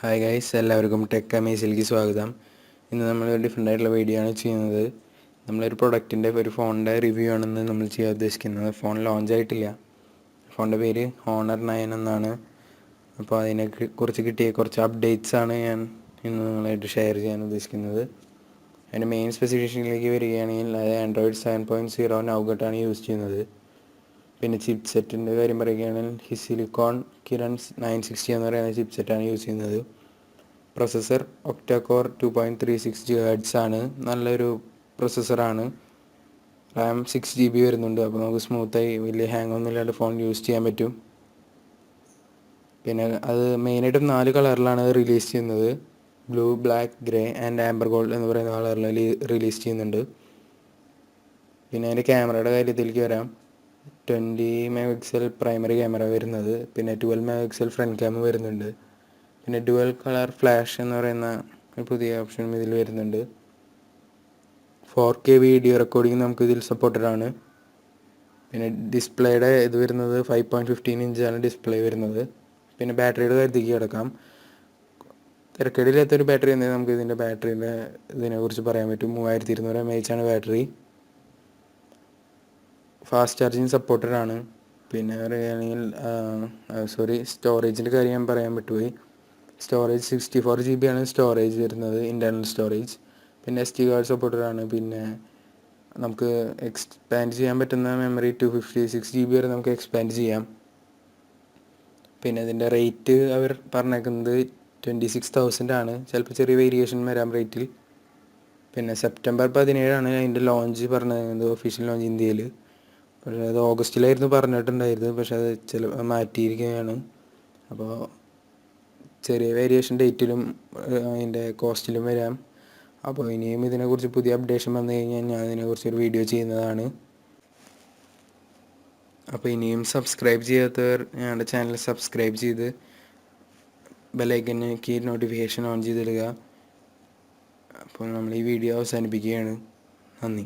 Hi guys, എല്ലാവർക്കും tech അമേസിലേക്ക് സ്വാഗതം. ഇന്ന് നമ്മൾ ഡിഫറെൻ്റ് ആയിട്ടുള്ള വീഡിയോ ആണ് ചെയ്യുന്നത്. നമ്മളൊരു പ്രൊഡക്റ്റിൻ്റെ ഒരു ഫോണിൻ്റെ റിവ്യൂ ആണെന്ന് നമ്മൾ ചെയ്യാൻ ഉദ്ദേശിക്കുന്നത്. ഫോൺ ലോഞ്ച് ആയിട്ടില്ല. ഫോണിൻ്റെ പേര് ഹോണർ 9 എന്നാണ്. അപ്പോൾ അതിനെ കുറിച്ച് കിട്ടിയ കുറച്ച് അപ്ഡേറ്റ്സ് ആണ് ഞാൻ ഇന്ന് നിങ്ങളായിട്ട് ഷെയർ ചെയ്യാൻ ഉദ്ദേശിക്കുന്നത്. അതിൻ്റെ മെയിൻ സ്പെസിഫിക്കേഷനിലേക്ക് വരികയാണെങ്കിൽ അത് ആൻഡ്രോയിഡ് 7.0 നൗഗട്ടാണ് യൂസ് ചെയ്യുന്നത്. പിന്നെ ചിപ്പ് സെറ്റിൻ്റെ കാര്യം പറയുകയാണെങ്കിൽ ഹിസിലിക്കോൺ കിരൺസ് 960 എന്ന് പറയുന്ന ചിപ്പ് സെറ്റാണ് യൂസ് ചെയ്യുന്നത്. പ്രൊസസ്സർ ഒക്ടാകോർ 2.36 GHz ആണ്. നല്ലൊരു പ്രൊസസ്സറാണ്. റാം 6 GB വരുന്നുണ്ട്. അപ്പോൾ നമുക്ക് സ്മൂത്തായി വലിയ ഹാങ് ഒന്നും ഇല്ലാണ്ട് ഫോൺ യൂസ് ചെയ്യാൻ പറ്റും. പിന്നെ അത് മെയിനായിട്ടും 4 കളറിലാണ് റിലീസ് ചെയ്യുന്നത്. Blue, black, grey and amber gold എന്ന് പറയുന്ന കളറിൽ റിലീസ് ചെയ്യുന്നുണ്ട്. പിന്നെ അതിൻ്റെ ക്യാമറയുടെ കാര്യത്തിലേക്ക് വരാം. 20 MP പ്രൈമറി ക്യാമറ വരുന്നത്. പിന്നെ 12 MP ഫ്രണ്ട് ക്യാമറ വരുന്നുണ്ട്. പിന്നെ ഡുവൽ കളർ ഫ്ലാഷ് എന്ന് പറയുന്ന ഒരു പുതിയ ഓപ്ഷനും ഇതിൽ വരുന്നുണ്ട്. 4K വീഡിയോ റെക്കോർഡിംഗ് നമുക്ക് ഇതിൽ സപ്പോർട്ടഡ് ആണ്. പിന്നെ ഡിസ്പ്ലേയുടെ ഇത് വരുന്നത് 5.15 ഇഞ്ചാണ് ഡിസ്പ്ലേ വരുന്നത്. പിന്നെ ബാറ്ററിയുടെ കാര്യത്തേക്ക് കിടക്കാം. തിരക്കേടില്ലാത്തൊരു ബാറ്ററി തന്നെ നമുക്ക് ഇതിൻ്റെ ബാറ്ററിയുടെ ഇതിനെക്കുറിച്ച് പറയാൻ പറ്റും. 3200 mAh ആണ് ബാറ്ററി. ഫാസ്റ്റ് ചാർജിങ് സപ്പോർട്ടഡ് ആണ്. പിന്നെ പറയുകയാണെങ്കിൽ സ്റ്റോറേജിൻ്റെ കാര്യം ഞാൻ പറയാൻ പറ്റുപോയി. സ്റ്റോറേജ് 64 GB ആണ് സ്റ്റോറേജ് വരുന്നത്, ഇൻറ്റേർണൽ സ്റ്റോറേജ്. പിന്നെ SD കാർഡ് സപ്പോർട്ടഡ് ആണ്. പിന്നെ നമുക്ക് എക്സ്പാൻഡ് ചെയ്യാൻ പറ്റുന്ന മെമ്മറി 256 GB വരെ നമുക്ക് എക്സ്പാൻഡ് ചെയ്യാം. പിന്നെ ഇതിൻ്റെ റേറ്റ് അവർ പറഞ്ഞേക്കുന്നത് 26,000 ആണ്. ചിലപ്പോൾ ചെറിയ വേരിയേഷൻ വരാം റേറ്റിൽ. പിന്നെ സെപ്റ്റംബർ 17 അതിൻ്റെ ലോഞ്ച് പറഞ്ഞത്, ഒഫീഷ്യൽ ലോഞ്ച് ഇന്ത്യയിൽ. പക്ഷേ അത് ഓഗസ്റ്റിലായിരുന്നു പറഞ്ഞിട്ടുണ്ടായിരുന്നത്. പക്ഷേ അത് മാറ്റിയിരിക്കുകയാണ്. അപ്പോൾ ചെറിയ വേരിയേഷൻ ഡേറ്റിലും അതിൻ്റെ കോസ്റ്റിലും വരാം. അപ്പോൾ ഇനിയും ഇതിനെക്കുറിച്ച് പുതിയ അപ്ഡേഷൻ വന്നു കഴിഞ്ഞാൽ ഞാൻ ഇതിനെക്കുറിച്ചൊരു വീഡിയോ ചെയ്യുന്നതാണ്. അപ്പോൾ ഇനിയും സബ്സ്ക്രൈബ് ചെയ്യാത്തവർ ഞങ്ങളുടെ ചാനൽ സബ്സ്ക്രൈബ് ചെയ്ത് ബെല്ലൈക്കനിലേക്ക് നോട്ടിഫിക്കേഷൻ ഓൺ ചെയ്തിടുക. അപ്പോൾ നമ്മൾ ഈ വീഡിയോ അവസാനിപ്പിക്കുകയാണ്. നന്ദി.